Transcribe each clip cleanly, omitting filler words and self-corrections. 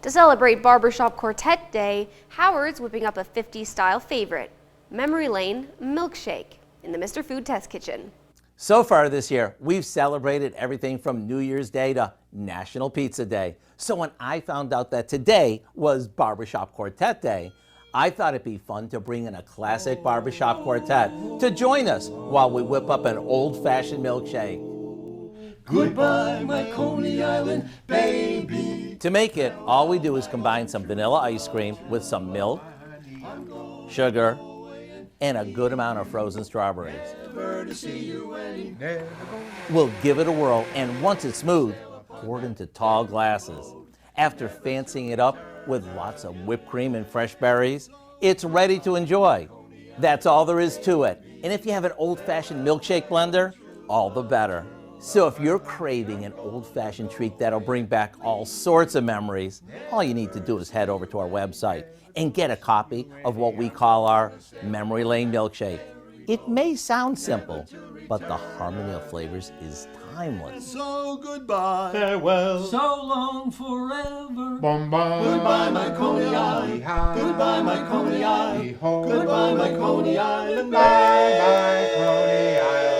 To celebrate Barbershop Quartet Day, Howard's whipping up a 50s style favorite, Memory Lane Milkshake, in the Mr. Food Test Kitchen. So far this year, we've celebrated everything from New Year's Day to National Pizza Day. So when I found out that today was Barbershop Quartet Day, I thought it'd be fun to bring in a classic barbershop quartet to join us while we whip up an old-fashioned milkshake. Goodbye, my Coney Island baby. To make it, all we do is combine some vanilla ice cream with some milk, sugar, and a good amount of frozen strawberries. We'll give it a whirl, and once it's smooth, pour it into tall glasses. After fancying it up with lots of whipped cream and fresh berries, it's ready to enjoy. That's all there is to it. And if you have an old-fashioned milkshake blender, all the better. So if you're craving an old-fashioned treat that'll bring back all sorts of memories, all you need to do is head over to our website and get a copy of what we call our Memory Lane Milkshake. It may sound simple, but the harmony of flavors is timeless. So goodbye, Farewell. so long forever. Bye. Goodbye, my Coney Island. Goodbye, my Coney Island. Goodbye, my Coney Island. Bye, Coney Island.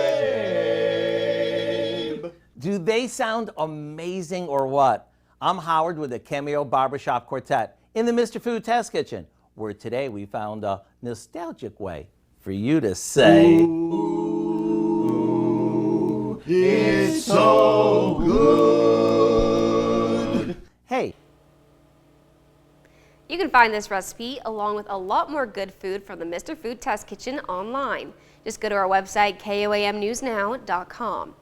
Do they sound amazing or what? I'm Howard with the Cameo Barbershop Quartet in the Mr. Food Test Kitchen, where today we found a nostalgic way for you to say, Ooh, it's so good. hey. You can find this recipe along with a lot more good food from the Mr. Food Test Kitchen online. Just go to our website, KOAMnewsnow.com.